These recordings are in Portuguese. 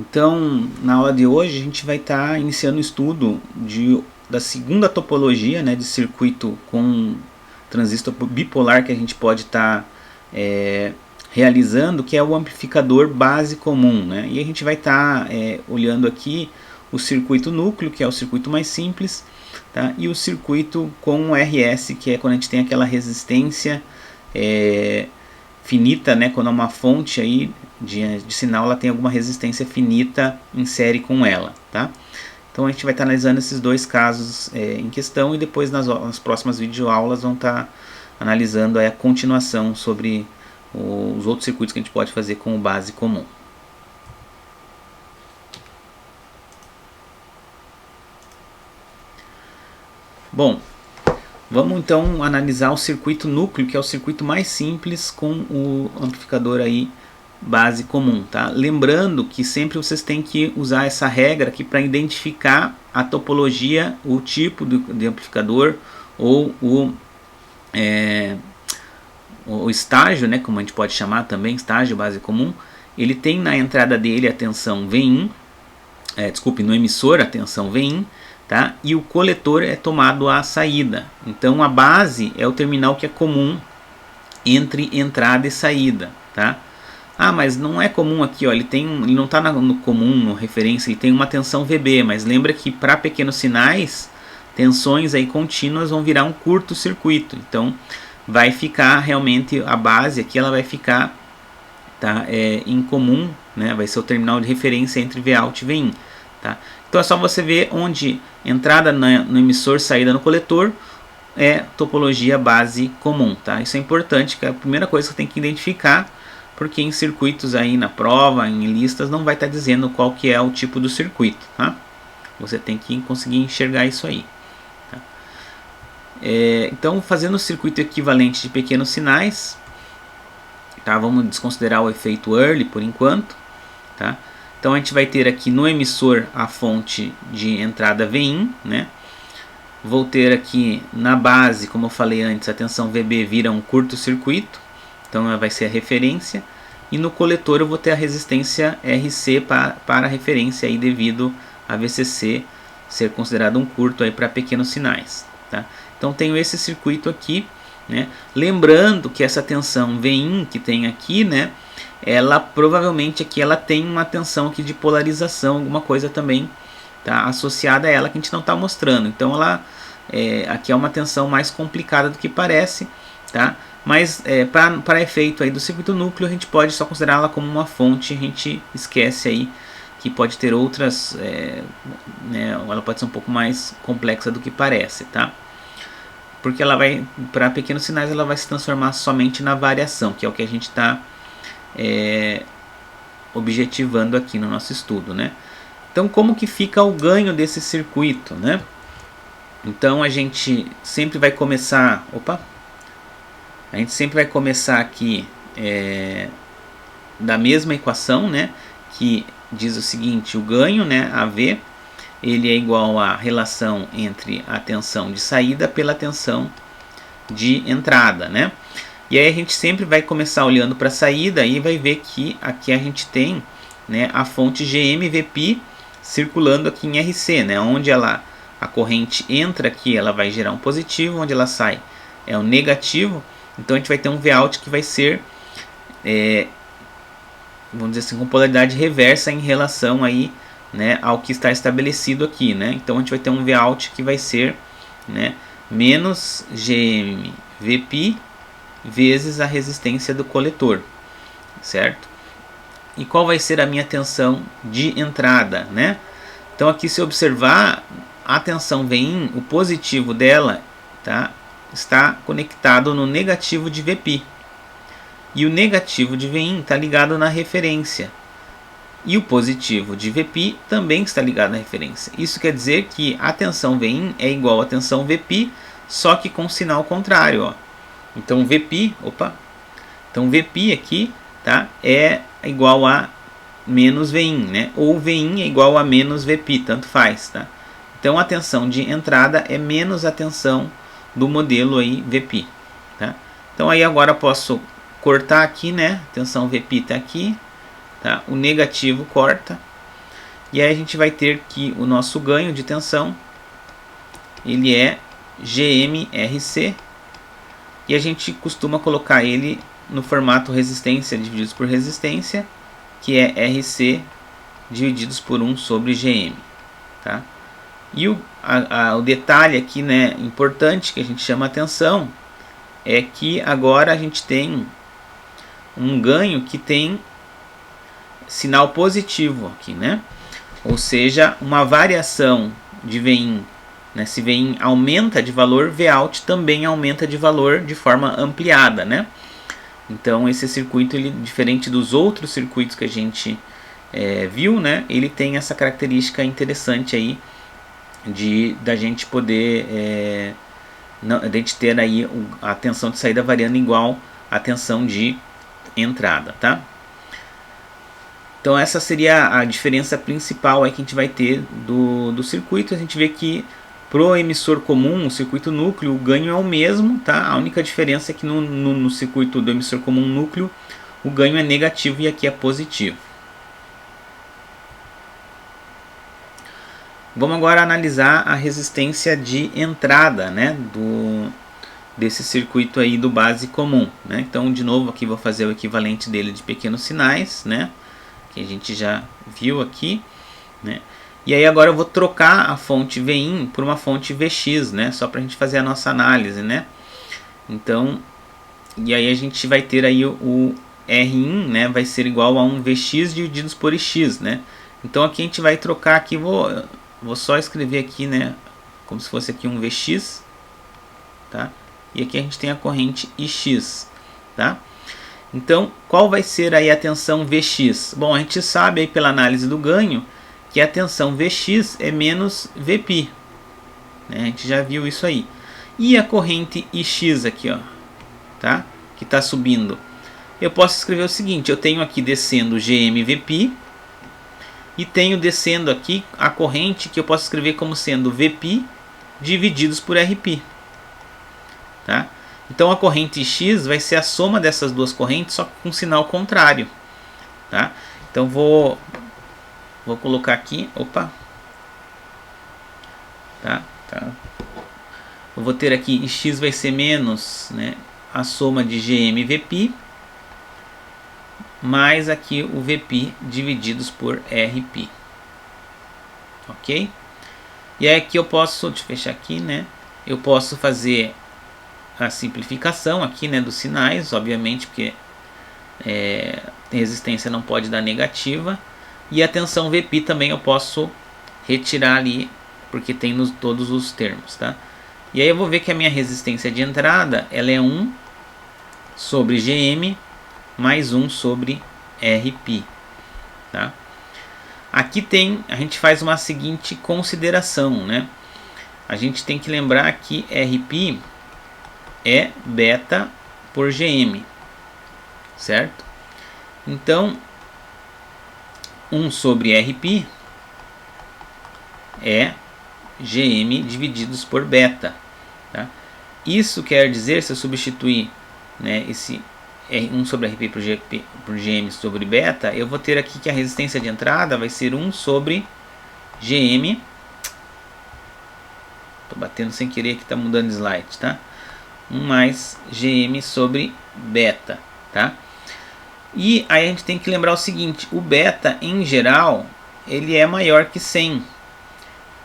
Então, na aula de hoje, a gente vai estar iniciando o estudo da segunda topologia, né, de circuito com transistor bipolar que a gente pode estar realizando, que é o amplificador base comum. Né? E a gente vai estar olhando aqui o circuito núcleo, que é o circuito mais simples, tá? E o circuito com RS, que é quando a gente tem aquela resistência finita, né? Quando é uma fonte aí de sinal, ela tem alguma resistência finita em série com ela, tá? Então a gente vai estar analisando esses dois casos em questão, e depois nas próximas videoaulas vão estar analisando a continuação sobre os outros circuitos que a gente pode fazer com o base comum. Bom, vamos então analisar o circuito núcleo, que é o circuito mais simples com o amplificador aí base comum, tá? Lembrando que sempre vocês têm que usar essa regra aqui para identificar a topologia, o tipo de amplificador ou o estágio, né, como a gente pode chamar também, estágio base comum. Ele tem na entrada dele a tensão V1, no emissor a tensão V1, tá? E o coletor é tomado à saída. Então a base é o terminal que é comum entre entrada e saída, tá? Ah, mas não é comum aqui, ó, ele não está no comum, no referência, ele tem uma tensão VB, mas lembra que para pequenos sinais, tensões aí contínuas vão virar um curto-circuito. Então vai ficar realmente a base aqui, ela vai ficar, tá, em comum, né? Vai ser o terminal de referência entre Vout e Vin, tá? Então é só você ver onde entrada no emissor, saída no coletor é topologia base comum, tá? Isso é importante, que é a primeira coisa que você tem que identificar, porque em circuitos aí na prova, em listas, não vai estar dizendo qual que é o tipo do circuito, tá? Você tem que conseguir enxergar isso aí. Tá? Então, fazendo o circuito equivalente de pequenos sinais, tá? Vamos desconsiderar o efeito Early por enquanto, tá? Então a gente vai ter aqui no emissor a fonte de entrada Vin, né? Vou ter aqui na base, como eu falei antes, a tensão VB vira um curto-circuito, então ela vai ser a referência. E no coletor eu vou ter a resistência RC para a referência aí, devido a VCC ser considerado um curto para pequenos sinais. Tá? Então tenho esse circuito aqui, né? Lembrando que essa tensão Vin que tem aqui, né, ela provavelmente aqui ela tem uma tensão aqui de polarização, alguma coisa também, tá, associada a ela, que a gente não está mostrando. Então ela aqui é uma tensão mais complicada do que parece, tá? Mas para efeito aí do circuito núcleo, a gente pode só considerá-la como uma fonte. A gente esquece aí que pode ter outras, né, ela pode ser um pouco mais complexa do que parece, tá? Porque ela vai, para pequenos sinais, ela vai se transformar somente na variação, que é o que a gente está objetivando aqui no nosso estudo, né? Então, como que fica o ganho desse circuito, né? Então a gente sempre vai começar, a gente sempre vai começar aqui da mesma equação, né? Que diz o seguinte: o ganho, né, AV, ele é igual à relação entre a tensão de saída pela tensão de entrada, né? E aí a gente sempre vai começar olhando para a saída e vai ver que aqui a gente tem, né, a fonte GMVP circulando aqui em RC, né? Onde a corrente entra aqui, ela vai gerar um positivo, onde ela sai é um negativo. Então a gente vai ter um Vout que vai ser, vamos dizer assim, com polaridade reversa em relação aí, né, ao que está estabelecido aqui, né? Então a gente vai ter um Vout que vai ser, né, menos GMVP vezes a resistência do coletor, certo? E qual vai ser a minha tensão de entrada, né? Então aqui, se observar, a tensão Vin, o positivo dela, tá, está conectado no negativo de Vp. E o negativo de Vin está ligado na referência. E o positivo de Vp também está ligado na referência. Isso quer dizer que a tensão Vin é igual à tensão Vp, só que com sinal contrário, ó. Então Vp, então Vp aqui, tá, é igual a menos Vin, né? Ou Vin é igual a menos Vp, tanto faz, tá? Então a tensão de entrada é menos a tensão do modelo aí Vp, tá? Então aí agora eu posso cortar aqui, né? A tensão Vp está aqui, tá? O negativo corta, E aí a gente vai ter que o nosso ganho de tensão, ele é GMRC, e a gente costuma colocar ele no formato resistência divididos por resistência, que é RC divididos por 1 sobre GM. Tá? E o detalhe aqui, né, importante que a gente chama atenção é que agora a gente tem um ganho que tem sinal positivo aqui, né? Ou seja, uma variação de Vin, né? Se Vin aumenta de valor, Vout também aumenta de valor de forma ampliada, né? Então esse circuito, ele, diferente dos outros circuitos que a gente viu, né? Ele tem essa característica interessante aí da gente poder de gente ter aí a tensão de saída variando igual à tensão de entrada, tá? Então essa seria a diferença principal aí que a gente vai ter do circuito. A gente vê que pro emissor comum, o circuito núcleo, o ganho é o mesmo, tá? A única diferença é que no circuito do emissor comum núcleo, o ganho é negativo e aqui é positivo. Vamos agora analisar a resistência de entrada, né, desse circuito aí do base comum, né? Então, de novo, aqui vou fazer o equivalente dele de pequenos sinais, né, que a gente já viu aqui, né? E aí agora eu vou trocar a fonte Vin por uma fonte Vx, né, só para a gente fazer a nossa análise, né? Então, e aí a gente vai ter aí o Rin, né, vai ser igual a um Vx divididos por X, né? Então aqui a gente vai trocar aqui, vou só escrever aqui, né, como se fosse aqui um Vx, tá? E aqui a gente tem a corrente Ix, tá? Então, qual vai ser aí a tensão Vx? Bom, a gente sabe aí pela análise do ganho que a tensão Vx é menos Vπ, né? A gente já viu isso aí. E a corrente Ix aqui, ó, tá? Que está subindo. Eu posso escrever o seguinte, eu tenho aqui descendo GmVπ, e tenho descendo aqui a corrente que eu posso escrever como sendo Vp divididos por Rp. Tá? Então a corrente X vai ser a soma dessas duas correntes, só com sinal contrário. Tá? Então vou colocar aqui, opa. Tá? Eu vou ter aqui X vai ser menos, né, a soma de GmVp, mais aqui o Vp divididos por Rp. Ok? E aí aqui eu posso, deixa eu fechar aqui, né? Eu posso fazer a simplificação aqui, né, dos sinais, obviamente, porque resistência não pode dar negativa. E a tensão Vp também eu posso retirar ali, porque tem todos os termos, tá? E aí eu vou ver que a minha resistência de entrada, ela é 1 sobre Gm mais 1 sobre Rp, tá? Aqui a gente faz uma seguinte consideração, né? A gente tem que lembrar que Rp é beta por Gm, certo? Então, 1 sobre Rp é Gm divididos por beta, tá? Isso quer dizer, se eu substituir, né, esse 1 sobre Rp por Gm sobre beta, eu vou ter aqui que a resistência de entrada vai ser 1 sobre Gm. Estou batendo sem querer que está mudando de slide, tá? 1 mais Gm sobre beta, tá? E aí a gente tem que lembrar o seguinte, o beta em geral, ele é maior que 100.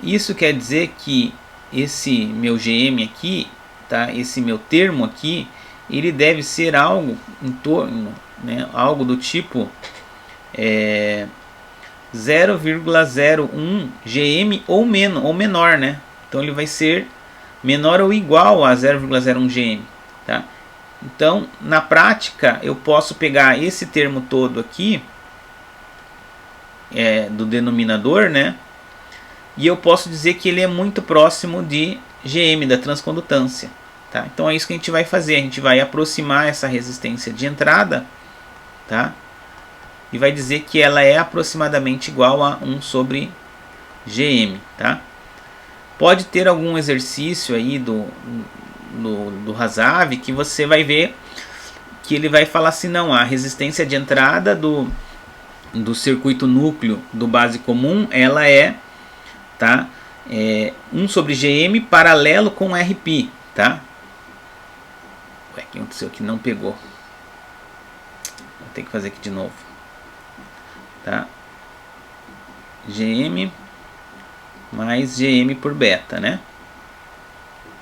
Isso quer dizer que esse meu Gm aqui, tá? Esse meu termo aqui, ele deve ser algo em torno, né, algo do tipo 0,01 Gm ou menor, né? Então ele vai ser menor ou igual a 0,01 Gm, tá? Então, na prática, eu posso pegar esse termo todo aqui do denominador, né? E eu posso dizer que ele é muito próximo de Gm, da transcondutância. Tá? Então é isso que a gente vai fazer, a gente vai aproximar essa resistência de entrada, tá? E vai dizer que ela é aproximadamente igual a 1 sobre Gm, tá? Pode ter algum exercício aí do Hasav que você vai ver que ele vai falar assim, não, a resistência de entrada do do circuito núcleo do base comum, ela é, tá, 1 sobre GM paralelo com RP, tá? Ué, o que aconteceu aqui? Não pegou. Vou ter que fazer aqui de novo, tá? GM mais GM por beta, né?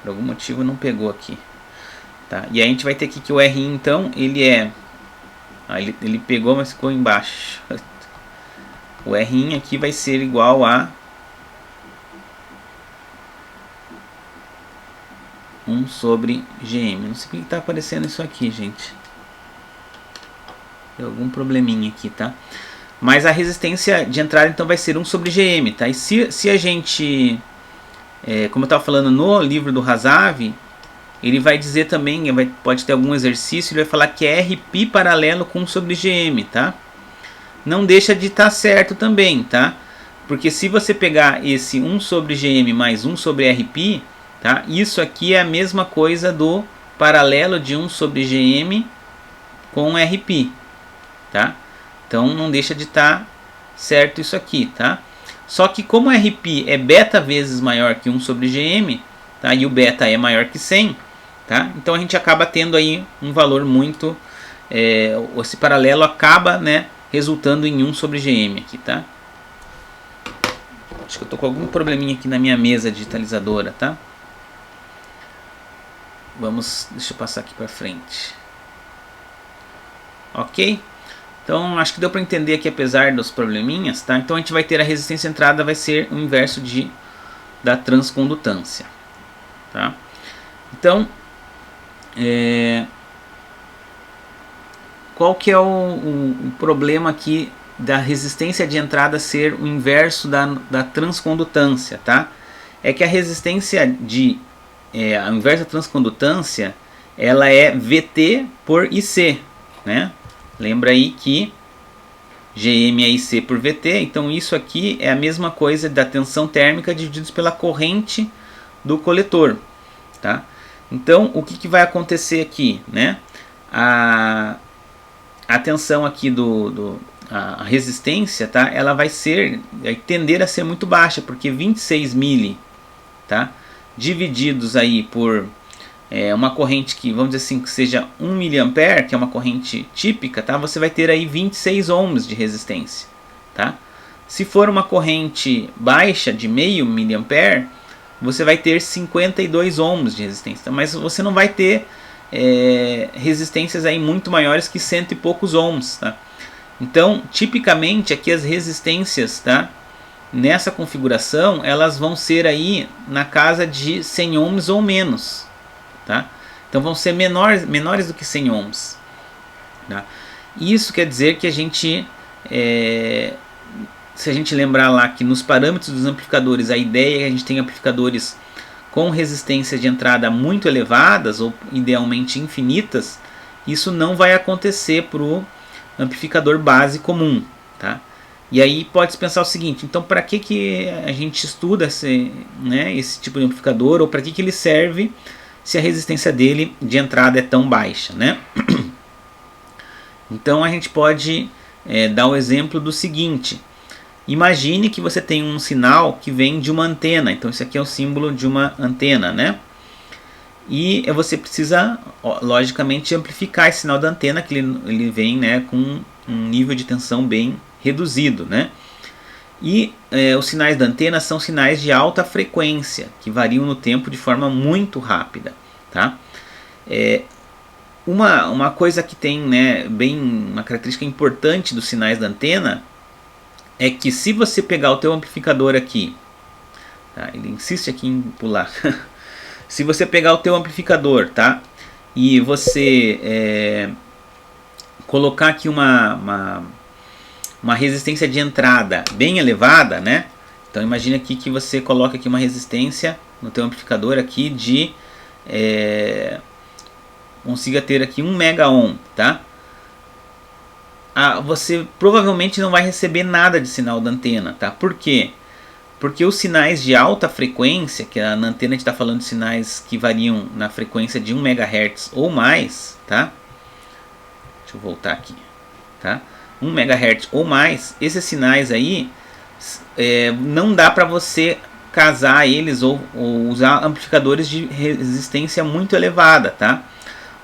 Por algum motivo não pegou aqui, tá? E aí a gente vai ter aqui que o RI, então, ele é... ele pegou, mas ficou embaixo. O R aqui vai ser igual a 1 sobre GM. Não sei por que está aparecendo isso aqui, gente. Tem algum probleminha aqui, tá? Mas a resistência de entrada então vai ser 1 sobre GM, tá? E se a gente, como eu estava falando no livro do Hasavi, ele vai dizer também, pode ter algum exercício, ele vai falar que é RP paralelo com 1 sobre GM, tá? Não deixa de estar certo também, tá? Porque se você pegar esse 1 sobre GM mais 1 sobre RP, tá? Isso aqui é a mesma coisa do paralelo de 1 sobre GM com RP, tá? Então não deixa de estar certo isso aqui, tá? Só que como RP é beta vezes maior que 1 sobre GM, tá? E o beta é maior que 100, tá? Então a gente acaba tendo aí um valor muito... esse paralelo acaba, né, resultando em 1 sobre GM aqui, tá? Acho que eu tô com algum probleminha aqui na minha mesa digitalizadora, tá? Deixa eu passar aqui para frente. Ok? Então acho que deu para entender aqui, apesar dos probleminhas, tá? Então a gente vai ter a resistência entrada, vai ser o inverso da transcondutância, tá? Então, qual que é o problema aqui da resistência de entrada ser o inverso da transcondutância, tá? É que a resistência a inversa transcondutância, ela é VT por IC, né? Lembra aí que GM é IC por VT, então isso aqui é a mesma coisa da tensão térmica divididos pela corrente do coletor, tá? Então o que vai acontecer aqui, né? A tensão aqui a resistência, tá? Ela vai tender a ser muito baixa, porque 26 mili, tá? Divididos aí por uma corrente que, vamos dizer assim, que seja 1 mA, que é uma corrente típica, tá? Você vai ter aí 26 ohms de resistência, tá? Se for uma corrente baixa de meio mA, você vai ter 52 ohms de resistência, mas você não vai ter resistências aí muito maiores que 100 e poucos ohms, tá? Então, tipicamente aqui as resistências, tá? Nessa configuração, elas vão ser aí na casa de 100 ohms ou menos, tá? Então vão ser menores do que 100 ohms, tá? Isso quer dizer que a gente, se a gente lembrar lá que nos parâmetros dos amplificadores, a ideia é que a gente tenha amplificadores com resistências de entrada muito elevadas ou idealmente infinitas, isso não vai acontecer para o amplificador base comum, tá? E aí pode pensar o seguinte, então para que a gente estuda esse tipo de amplificador, ou para que ele serve se a resistência dele de entrada é tão baixa, né? Então a gente pode dar o exemplo do seguinte: imagine que você tem um sinal que vem de uma antena, então isso aqui é o símbolo de uma antena, né? E você precisa, logicamente, amplificar esse sinal da antena, que ele vem, né, com um nível de tensão bem reduzido, né? E os sinais da antena são sinais de alta frequência, que variam no tempo de forma muito rápida, tá? Uma coisa que tem, né, uma característica importante dos sinais da antena é que se você pegar o teu amplificador aqui, tá? Ele insiste aqui em pular. Se você pegar o teu amplificador, tá? E você colocar aqui uma resistência de entrada bem elevada, né? Então imagine aqui que você coloca aqui uma resistência no teu amplificador aqui de consiga ter aqui 1 mega ohm, tá? Você provavelmente não vai receber nada de sinal da antena, tá? Por quê? Porque os sinais de alta frequência, que na antena a gente está falando de sinais que variam na frequência de 1 MHz ou mais, tá? Deixa eu voltar aqui, tá? 1 MHz ou mais, esses sinais aí não dá para você casar eles ou usar amplificadores de resistência muito elevada, tá?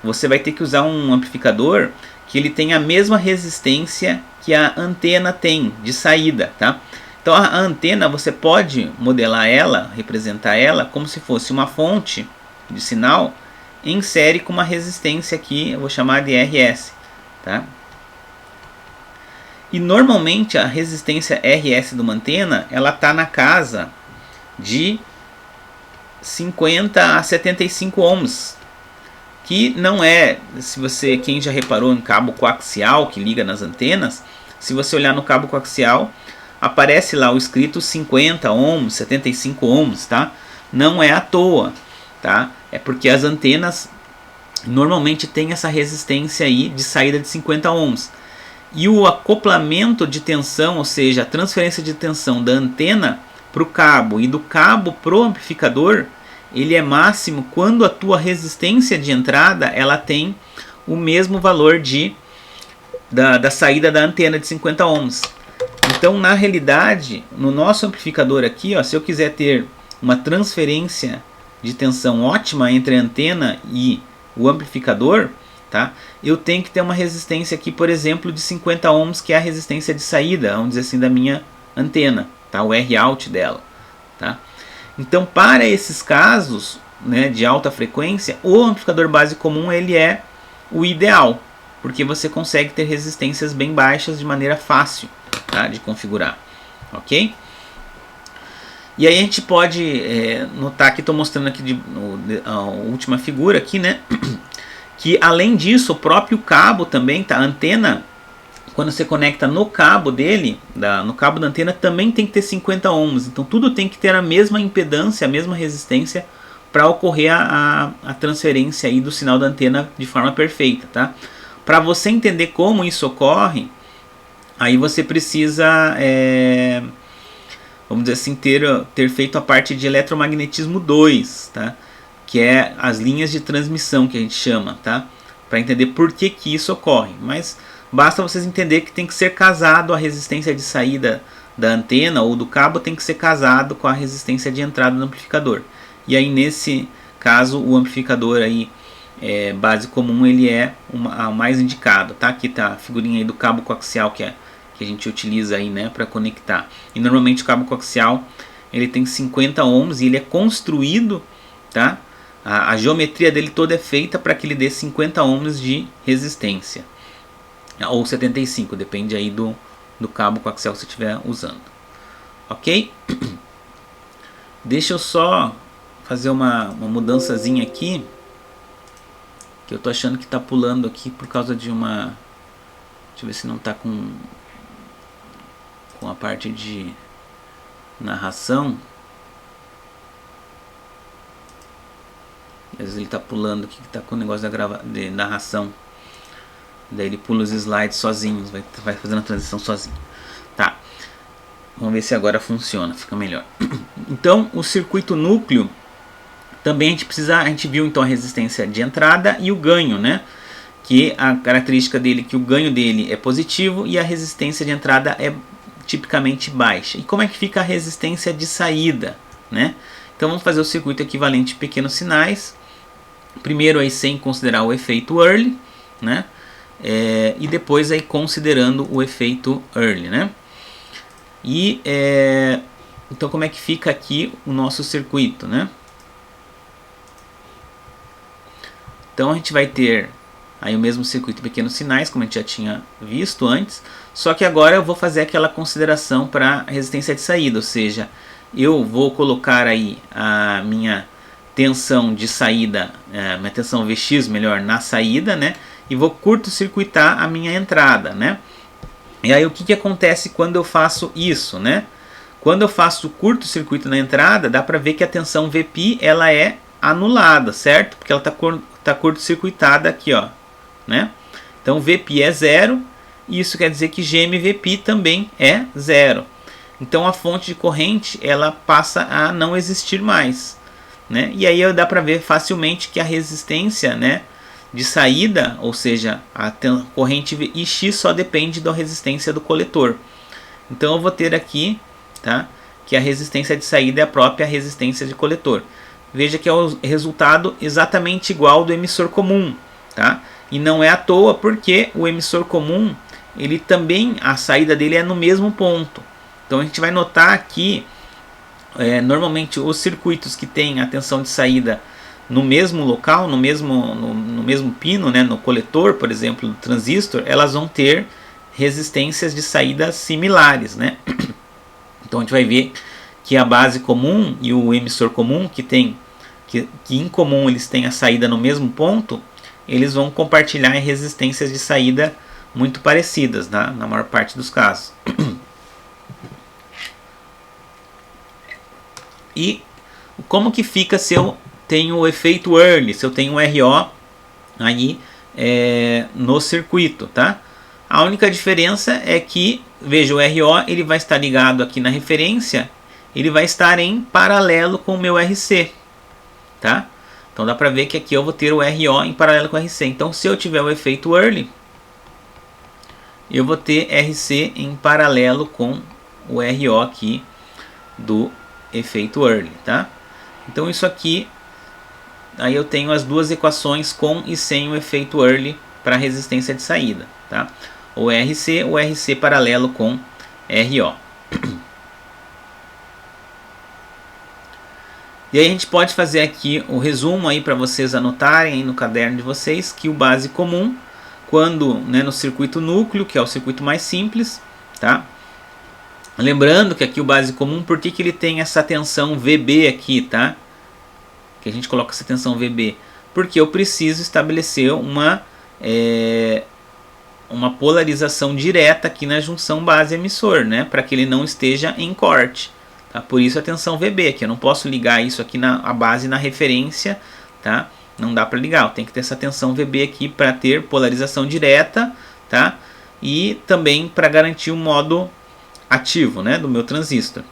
Você vai ter que usar um amplificador que ele tem a mesma resistência que a antena tem de saída, tá? Então a antena você pode modelar ela, representar ela como se fosse uma fonte de sinal em série com uma resistência aqui, eu vou chamar de RS, tá? E normalmente a resistência RS de uma antena, ela tá na casa de 50 a 75 ohms, que não é, quem já reparou em cabo coaxial que liga nas antenas, se você olhar no cabo coaxial, aparece lá o escrito 50 ohms, 75 ohms, tá? Não é à toa, tá? É porque as antenas normalmente têm essa resistência aí de saída de 50 ohms. E o acoplamento de tensão, ou seja, a transferência de tensão da antena para o cabo e do cabo para o amplificador, ele é máximo quando a tua resistência de entrada ela tem o mesmo valor da saída da antena de 50 ohms. Então, na realidade, no nosso amplificador aqui, ó, se eu quiser ter uma transferência de tensão ótima entre a antena e o amplificador, tá? Eu tenho que ter uma resistência aqui, por exemplo, de 50 ohms, que é a resistência de saída, vamos dizer assim, da minha antena, tá? O R-out dela, tá? Então, para esses casos, né, de alta frequência, o amplificador base comum ele é o ideal, porque você consegue ter resistências bem baixas de maneira fácil, tá, de configurar, ok? E aí a gente pode notar que estou mostrando aqui a última figura aqui, né? Que além disso, o próprio cabo também, tá? A antena, quando você conecta no cabo dele, no cabo da antena, também tem que ter 50 ohms. Então tudo tem que ter a mesma impedância, a mesma resistência para ocorrer a transferência aí do sinal da antena de forma perfeita, tá? Para você entender como isso ocorre, aí você precisa, vamos dizer assim, ter feito a parte de eletromagnetismo 2, tá? Que é as linhas de transmissão que a gente chama, tá? Para entender por que isso ocorre. Mas basta vocês entender que tem que ser casado a resistência de saída da antena ou do cabo tem que ser casado com a resistência de entrada do amplificador. E aí nesse caso o amplificador aí base comum ele é o mais indicado, tá? Aqui tá a figurinha aí do cabo coaxial que a gente utiliza aí, né, para conectar. E normalmente o cabo coaxial ele tem 50 ohms e ele é construído, tá? A geometria dele toda é feita para que ele dê 50 ohms de resistência, ou 75, depende aí do cabo coaxial que você estiver usando, ok? Deixa eu só fazer uma mudançazinha aqui, que eu tô achando que tá pulando aqui por causa de uma... Deixa eu ver se não tá com a parte de narração. Às vezes ele está pulando aqui, que está com o negócio de narração. Daí ele pula os slides sozinho, vai fazendo a transição sozinho. Tá, vamos ver se agora funciona, fica melhor. Então o circuito núcleo, também a gente viu então a resistência de entrada e o ganho, né? Que a característica dele, que o ganho dele é positivo e a resistência de entrada é tipicamente baixa. E como é que fica a resistência de saída, né? Então vamos fazer o circuito equivalente de pequenos sinais. Primeiro aí sem considerar o efeito early, né? E depois aí considerando o efeito early, né? E então como é que fica aqui o nosso circuito, né? Então a gente vai ter aí o mesmo circuito de pequenos sinais, como a gente já tinha visto antes, só que agora eu vou fazer aquela consideração para a resistência de saída, ou seja, eu vou colocar aí a minha tensão de saída, minha tensão Vx melhor na saída, né? E vou curto-circuitar a minha entrada, né? E aí o que acontece quando eu faço isso, né? Quando eu faço o curto-circuito na entrada, dá para ver que a tensão Vp ela é anulada, certo? Porque ela está curto-circuitada aqui, ó, né? Então Vp é zero, e isso quer dizer que GMVp também é zero. Então a fonte de corrente ela passa a não existir mais, né? E aí dá para ver facilmente que a resistência, né, de saída, ou seja, a corrente IX só depende da resistência do coletor. Então eu vou ter aqui, tá, que a resistência de saída é a própria resistência de coletor. Veja que é o resultado exatamente igual do emissor comum, tá? E não é à toa, porque o emissor comum, ele também, a saída dele é no mesmo ponto. Então a gente vai notar que normalmente os circuitos que têm a tensão de saída no mesmo local, no mesmo pino, né, no coletor, por exemplo, do transistor, elas vão ter resistências de saída similares, né? Então a gente vai ver que a base comum e o emissor comum, que em comum eles têm a saída no mesmo ponto, eles vão compartilhar em resistências de saída muito parecidas, na maior parte dos casos. E como que fica se eu tenho o efeito Early, se eu tenho um RO aí no circuito, tá? A única diferença é que, veja, o RO ele vai estar ligado aqui na referência, ele vai estar em paralelo com o meu RC, tá? Então dá para ver que aqui eu vou ter o RO em paralelo com o RC. Então se eu tiver o efeito Early, eu vou ter RC em paralelo com o RO aqui do efeito Early, tá? Então isso aqui, aí eu tenho as duas equações com e sem o efeito Early para resistência de saída, tá? O RC paralelo com RO. E aí a gente pode fazer aqui o resumo aí para vocês anotarem aí no caderno de vocês que o base comum, quando no circuito núcleo, que é o circuito mais simples, tá? Lembrando que aqui o base comum, por que ele tem essa tensão VB aqui, tá? Que a gente coloca essa tensão VB? Porque eu preciso estabelecer uma polarização direta aqui na junção base-emissor, né? Para que ele não esteja em corte. Tá? Por isso a tensão VB, que eu não posso ligar isso aqui a base na referência, tá? Não dá para ligar, eu tenho que ter essa tensão VB aqui para ter polarização direta, tá? E também para garantir o modo ativo, né, do meu transistor.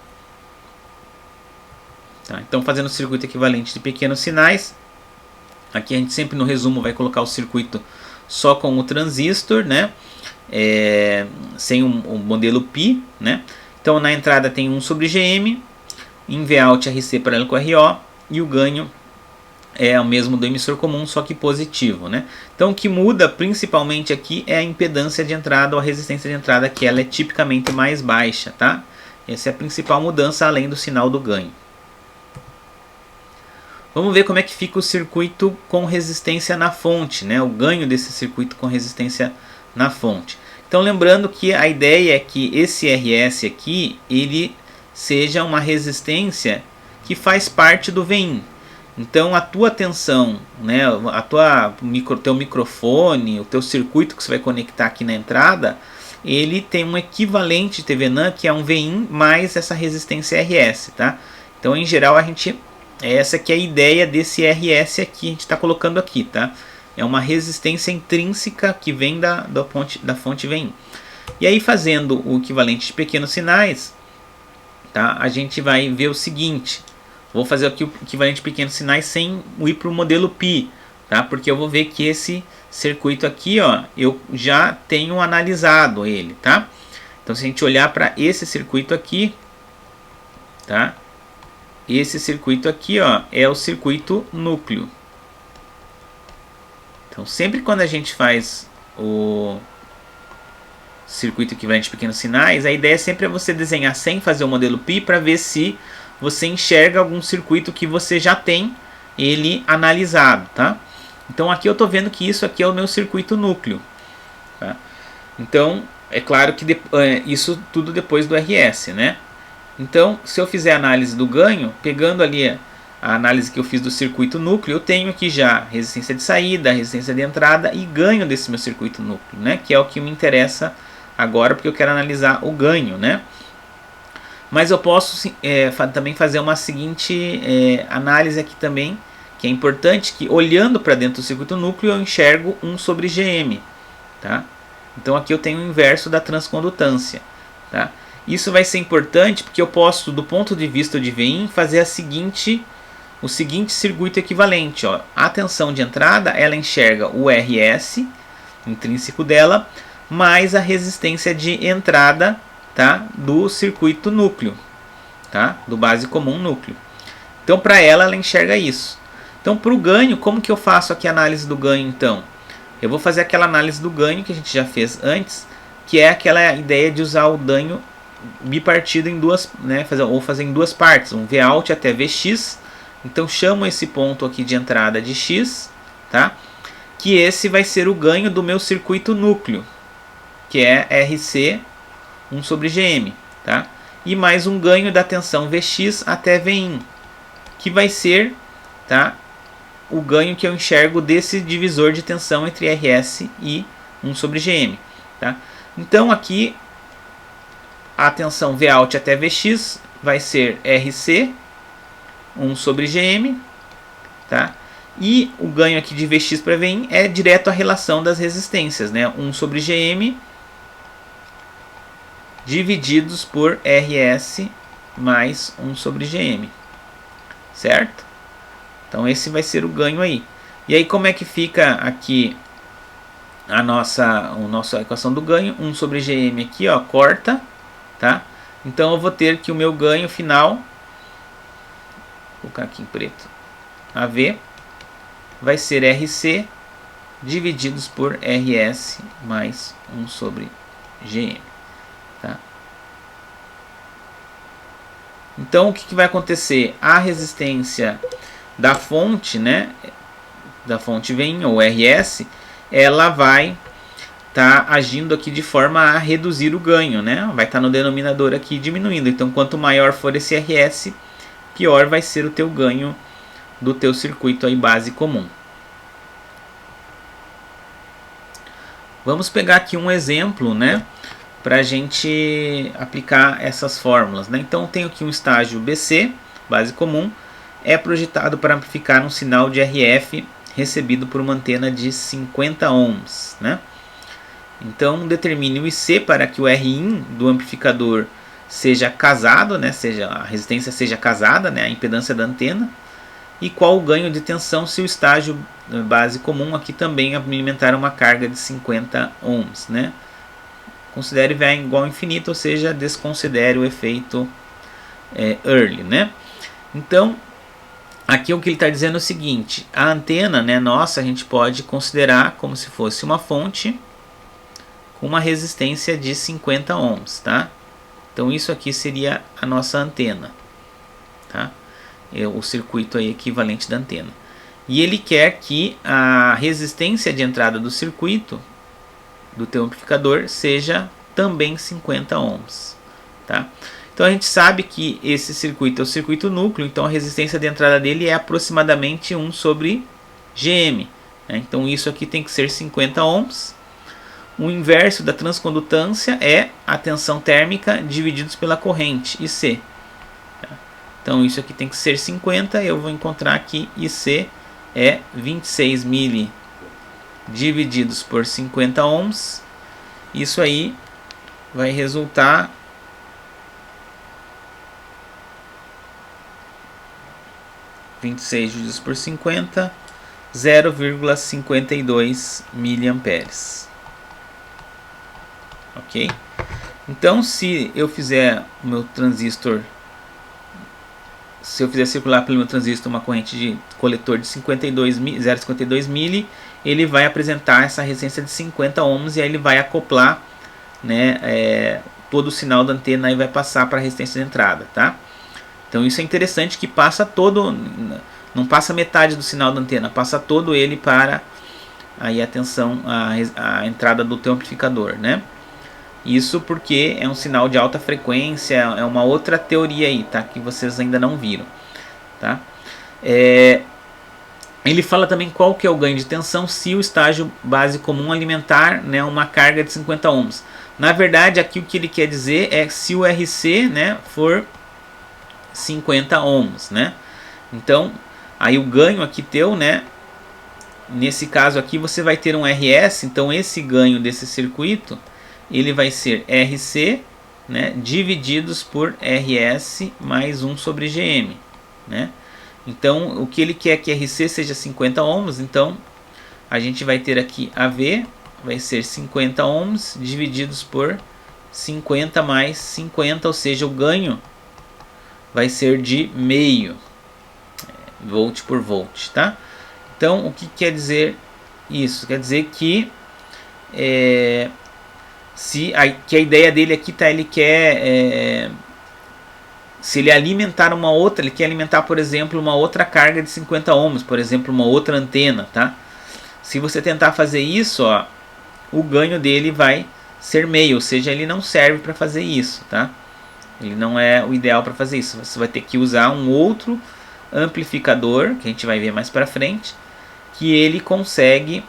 Tá? Então fazendo o circuito equivalente de pequenos sinais, aqui a gente sempre no resumo vai colocar o circuito só com o transistor, né? Sem o modelo π, né? Então na entrada tem 1 sobre GM, em Vout RC paralelo com RO, e o ganho é o mesmo do emissor comum, só que positivo, né? Então o que muda principalmente aqui é a impedância de entrada ou a resistência de entrada, que ela é tipicamente mais baixa, tá? Essa é a principal mudança, além do sinal do ganho. Vamos ver como é que fica o circuito com resistência na fonte, né? O ganho desse circuito com resistência na fonte. Então lembrando que a ideia é que esse RS aqui, ele seja uma resistência que faz parte do VIN. Então a tua tensão, né, teu microfone, o teu circuito que você vai conectar aqui na entrada, ele tem um equivalente de TVNAN, que é um VIN mais essa resistência RS, tá? Então em geral essa aqui é a ideia desse RS aqui, a gente está colocando aqui, tá? É uma resistência intrínseca que vem da fonte VIN. E aí fazendo o equivalente de pequenos sinais, tá? A gente vai ver o seguinte. Vou fazer aqui o equivalente de pequenos sinais sem ir para o modelo π, tá? Porque eu vou ver que esse circuito aqui, ó, eu já tenho analisado ele, tá? Então se a gente olhar para esse circuito aqui, tá? Esse circuito aqui, ó, é o circuito núcleo. Então sempre quando a gente faz o circuito equivalente de pequenos sinais, a ideia sempre é você desenhar sem fazer o modelo π para ver se você enxerga algum circuito que você já tem ele analisado, tá? Então aqui eu estou vendo que isso aqui é o meu circuito núcleo, tá? Então é claro que isso tudo depois do RS, né? Então se eu fizer a análise do ganho, pegando ali a análise que eu fiz do circuito núcleo, eu tenho aqui já resistência de saída, resistência de entrada e ganho desse meu circuito núcleo, né? Que é o que me interessa agora, porque eu quero analisar o ganho, né? Mas eu posso também fazer uma seguinte análise aqui também, que é importante, que olhando para dentro do circuito núcleo eu enxergo 1 sobre GM, tá? Então aqui eu tenho o inverso da transcondutância, tá? Isso vai ser importante porque eu posso, do ponto de vista de VIN, fazer a seguinte o seguinte circuito equivalente. Ó. A tensão de entrada, ela enxerga o RS intrínseco dela, mais a resistência de entrada, tá, do circuito núcleo, tá, do base comum núcleo. Então, para ela enxerga isso. Então, para o ganho, como que eu faço aqui a análise do ganho, então? Eu vou fazer aquela análise do ganho que a gente já fez antes, que é aquela ideia de usar o ganho bipartido em duas, né, fazer em duas partes, um Vout até Vx. Então chamo esse ponto aqui de entrada de X, tá? Que esse vai ser o ganho do meu circuito núcleo, que é RC 1 sobre Gm, tá? E mais um ganho da tensão Vx até Vin, que vai ser, tá, o ganho que eu enxergo desse divisor de tensão entre RS e 1 sobre Gm, tá? Então aqui a tensão Vout até Vx vai ser RC 1 sobre Gm, tá? E o ganho aqui de Vx para Vin é direto a relação das resistências, né? 1 sobre Gm divididos por RS mais 1 sobre Gm, certo? Então esse vai ser o ganho aí. E aí como é que fica aqui a nossa equação do ganho? 1 sobre Gm aqui, ó, corta, tá? Então eu vou ter que o meu ganho final, vou colocar aqui em preto, AV, vai ser RC divididos por RS mais 1 sobre Gm, tá? Então o que vai acontecer? A resistência da fonte, né, da fonte Vin, ou RS, ela vai estar agindo aqui de forma a reduzir o ganho, né? Vai estar no denominador aqui diminuindo. Então quanto maior for esse RS, pior vai ser o teu ganho do teu circuito aí base comum. Vamos pegar aqui um exemplo, né, para a gente aplicar essas fórmulas, né? Então tenho aqui um estágio BC, base comum, é projetado para amplificar um sinal de RF recebido por uma antena de 50 ohms, né? Então determine o IC para que o Rin do amplificador seja casado, né, a resistência seja casada, né, a impedância da antena, e qual o ganho de tensão se o estágio base comum aqui também alimentar uma carga de 50 ohms, né? Considere V igual a infinito, ou seja, desconsidere o efeito early, né? Então aqui o que ele está dizendo é o seguinte: a antena, né, nossa, a gente pode considerar como se fosse uma fonte com uma resistência de 50 ohms, tá? Então isso aqui seria a nossa antena, tá? O circuito aí equivalente da antena. E ele quer que a resistência de entrada do circuito do teu amplificador seja também 50 ohms, tá? Então a gente sabe que esse circuito é o circuito núcleo, então a resistência de entrada dele é aproximadamente 1 sobre Gm, né? Então isso aqui tem que ser 50 ohms. O inverso da transcondutância é a tensão térmica divididos pela corrente, IC. Então isso aqui tem que ser 50, eu vou encontrar aqui IC é 26 mili divididos por 50 ohms. Isso aí vai resultar (26 divididos por 50) 0,52 miliamperes. Ok? Então se eu fizer o meu transistor, se eu fizer circular pelo meu transistor uma corrente de coletor de 0,52 mili, ele vai apresentar essa resistência de 50 ohms e aí ele vai acoplar, né, todo o sinal da antena e vai passar para a resistência de entrada, tá? Então isso é interessante, que passa todo, não passa metade do sinal da antena, passa todo ele para aí a entrada do teu amplificador, né? Isso porque é um sinal de alta frequência, é uma outra teoria aí, tá? Que vocês ainda não viram, tá? Ele fala também qual que é o ganho de tensão se o estágio base comum alimentar, né, uma carga de 50 ohms. Na verdade, aqui o que ele quer dizer é se o RC, né, for 50 ohms, né? Então, aí o ganho aqui teu, né, nesse caso aqui você vai ter um RS, então esse ganho desse circuito ele vai ser RC, né, divididos por RS mais 1 sobre Gm, né? Então, o que ele quer que RC seja 50 ohms, então a gente vai ter aqui AV, vai ser 50 ohms divididos por 50 mais 50, ou seja, o ganho vai ser de meio volt por volt, tá? Então, o que quer dizer isso? Quer dizer que que a ideia dele aqui tá, ele quer se ele alimentar uma outra, ele quer alimentar, por exemplo, uma outra carga de 50 ohms, por exemplo, uma outra antena, tá? Se você tentar fazer isso, ó, o ganho dele vai ser meio, ou seja, ele não serve para fazer isso, tá? Ele não é o ideal para fazer isso. Você vai ter que usar um outro amplificador, que a gente vai ver mais para frente, que ele consegue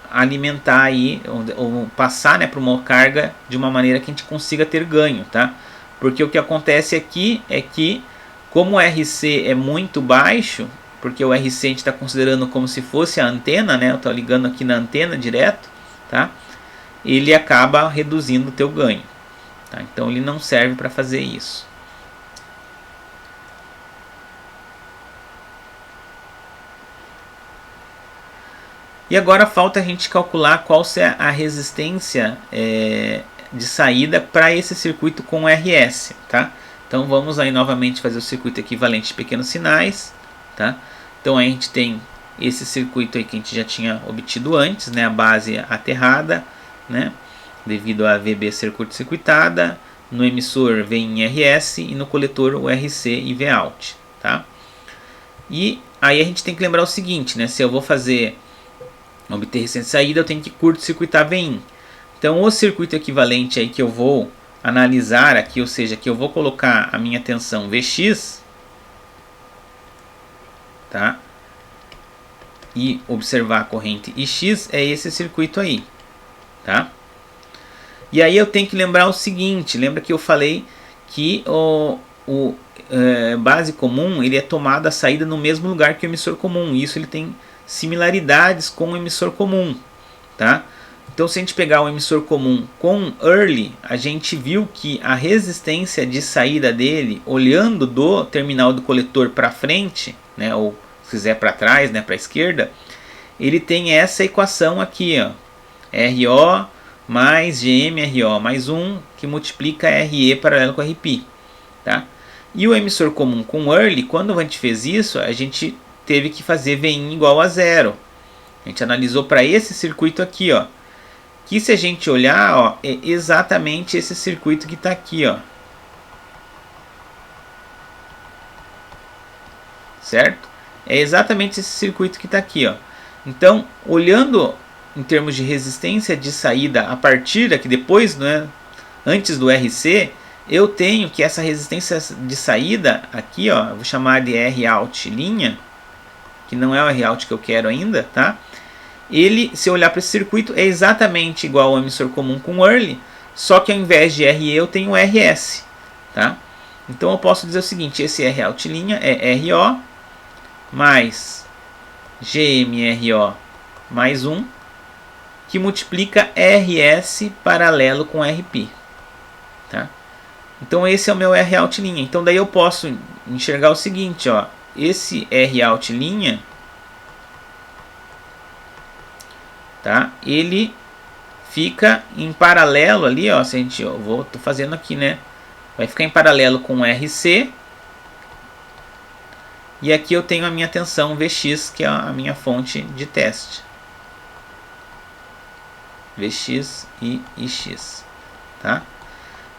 alimentar aí, ou passar, né, para uma carga de uma maneira que a gente consiga ter ganho, tá? Porque o que acontece aqui é que, como o RC é muito baixo, porque o RC a gente está considerando como se fosse a antena, né? Eu estou ligando aqui na antena direto, tá? Ele acaba reduzindo o teu ganho, tá? Então ele não serve para fazer isso. E agora falta a gente calcular qual é a resistência de saída para esse circuito com RS, tá? Então vamos aí novamente fazer o circuito equivalente de pequenos sinais, tá? Então a gente tem esse circuito aí que a gente já tinha obtido antes, né? A base aterrada, né? Devido a VB ser curto-circuitada, no emissor vem RS e no coletor o RC e Vout, tá? E aí a gente tem que lembrar o seguinte, né? Se eu vou obter resistência de saída, eu tenho que curto-circuitar VIN. Então o circuito equivalente aí que eu vou analisar aqui, ou seja, que eu vou colocar a minha tensão Vx, tá? E observar a corrente IX, é esse circuito aí, tá? E aí eu tenho que lembrar o seguinte, lembra que eu falei que base comum, ele é tomado a saída no mesmo lugar que o emissor comum, isso ele tem similaridades com o emissor comum, tá? Então se a gente pegar o emissor comum com early, a gente viu que a resistência de saída dele, olhando do terminal do coletor para frente, né, ou se quiser para trás, né, para a esquerda, ele tem essa equação aqui, ó, RO mais GMRO mais 1, que multiplica RE paralelo com RP, tá? E o emissor comum com early, quando a gente fez isso, a gente teve que fazer VIN igual a 0. A gente analisou para esse circuito aqui, ó, que se a gente olhar, ó, é exatamente esse circuito que está aqui, ó, certo? É exatamente esse circuito que está aqui, ó. Então, olhando em termos de resistência de saída a partir aqui depois, né, antes do RC, eu tenho que essa resistência de saída aqui, ó, eu vou chamar de Rout linha, que não é o Rout que eu quero ainda, tá? Ele, se eu olhar para esse circuito, é exatamente igual ao emissor comum com early, só que ao invés de RE eu tenho RS, tá? Então eu posso dizer o seguinte, esse Rout linha é RO mais GMRO mais 1, que multiplica RS paralelo com RP, tá? Então esse é o meu Rout linha. Então daí eu posso enxergar o seguinte, ó, esse Rout linha, tá? Ele fica em paralelo ali, ó, se a gente, tô fazendo aqui, né? Vai ficar em paralelo com RC. E aqui eu tenho a minha tensão Vx, que é a minha fonte de teste. Vx e Ix, tá?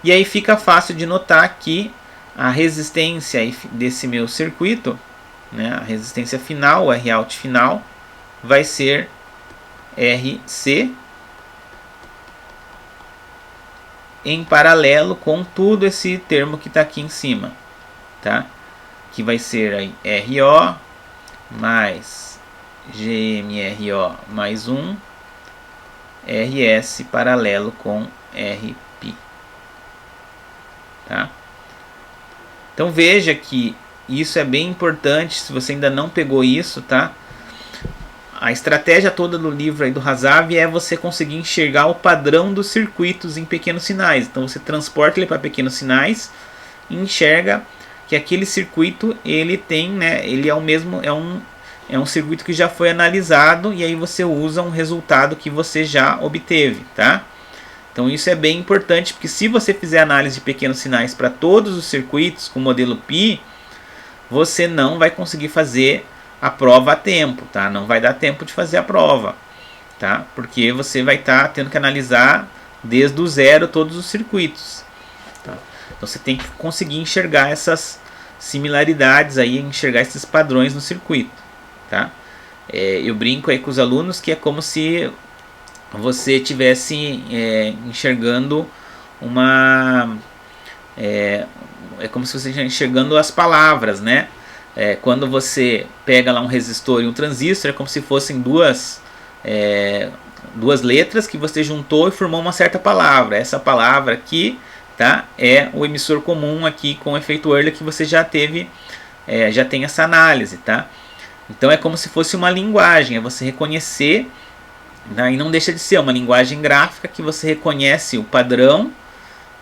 E aí fica fácil de notar que a resistência desse meu circuito, né, a resistência final, o Rout final, vai ser RC em paralelo com tudo esse termo que está aqui em cima, tá? Que vai ser aí RO mais GMRO mais 1, RS paralelo com RP, tá? Então veja que isso é bem importante, se você ainda não pegou isso, tá? A estratégia toda do livro aí do Hasav é você conseguir enxergar o padrão dos circuitos em pequenos sinais. Então você transporta ele para pequenos sinais e enxerga que aquele circuito ele tem, né, ele é o mesmo, é um circuito que já foi analisado, e aí você usa um resultado que você já obteve, tá? Então isso é bem importante, porque se você fizer análise de pequenos sinais para todos os circuitos com o modelo Pi, você não vai conseguir fazer a prova a tempo, tá? Não vai dar tempo de fazer a prova, tá? Porque você vai estar tendo que analisar desde o zero todos os circuitos, tá? Então você tem que conseguir enxergar essas similaridades aí, enxergar esses padrões no circuito, tá? Eu brinco aí com os alunos que é como se você estivesse enxergando uma... é como se você estivesse enxergando as palavras, né? Quando você pega lá um resistor e um transistor, é como se fossem duas letras que você juntou e formou uma certa palavra. Essa palavra aqui, tá, é o emissor comum aqui com o efeito Early que você já teve, já tem essa análise, tá? Então é como se fosse uma linguagem, é você reconhecer, tá? E não deixa de ser uma linguagem gráfica que você reconhece o padrão,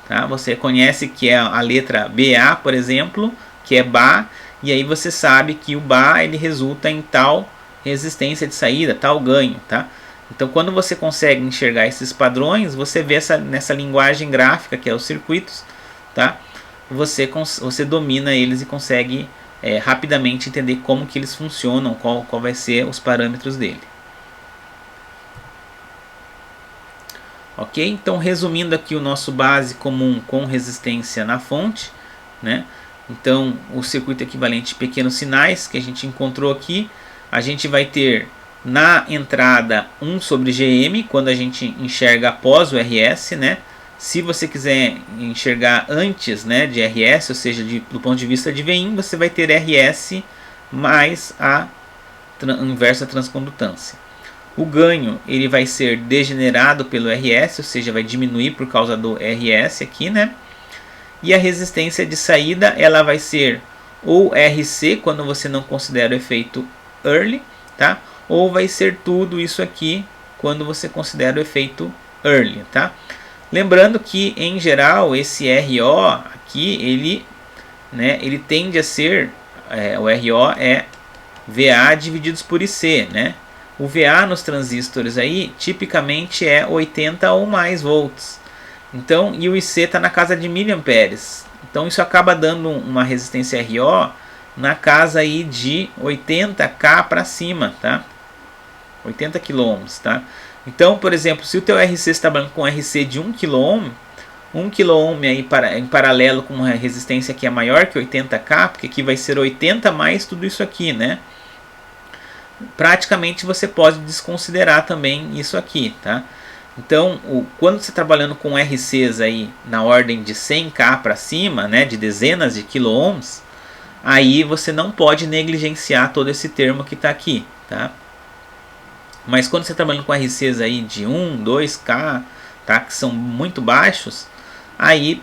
tá? Você reconhece que é a letra BA, por exemplo, que é Ba, e aí você sabe que o Ba ele resulta em tal resistência de saída, tal ganho, tá? Então quando você consegue enxergar esses padrões, você vê nessa linguagem gráfica que é os circuitos, tá? Você domina eles e consegue rapidamente entender como que eles funcionam, qual vai ser os parâmetros dele. Ok? Então resumindo aqui o nosso base comum com resistência na fonte, né? Então o circuito equivalente de pequenos sinais que a gente encontrou aqui, a gente vai ter na entrada 1 sobre GM, quando a gente enxerga após o RS, né? Se você quiser enxergar antes, né, de RS, ou seja, do ponto de vista de Vin, você vai ter RS mais a inversa transcondutância. O ganho ele vai ser degenerado pelo RS, ou seja, vai diminuir por causa do RS aqui, né? E a resistência de saída ela vai ser ou RC, quando você não considera o efeito Early, tá? Ou vai ser tudo isso aqui quando você considera o efeito Early, tá? Lembrando que em geral esse RO aqui ele tende a ser o RO é VA divididos por IC, né? O VA nos transistores aí tipicamente é 80 ou mais volts. Então, e o IC está na casa de miliamperes. Então isso acaba dando uma resistência RO na casa aí de 80k para cima, tá? 80 kΩ, tá? Então, por exemplo, se o teu RC está trabalhando com RC de 1 kΩ, 1 kΩ aí em paralelo com uma resistência que é maior que 80k, porque aqui vai ser 80 mais tudo isso aqui, né? Praticamente você pode desconsiderar também isso aqui, tá? Então, quando você está trabalhando com RCs aí na ordem de 100k para cima, né, de dezenas de quiloohms, aí você não pode negligenciar todo esse termo que está aqui, tá? Mas quando você está trabalhando com RCs aí de 1, 2k, tá, que são muito baixos, aí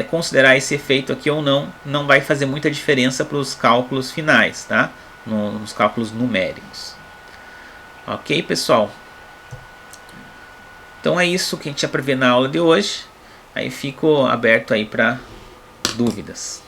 considerar esse efeito aqui ou não vai fazer muita diferença para os cálculos finais, tá? Nos cálculos numéricos. Ok, pessoal? Então é isso que a gente ia prever na aula de hoje. Aí fico aberto aí para dúvidas.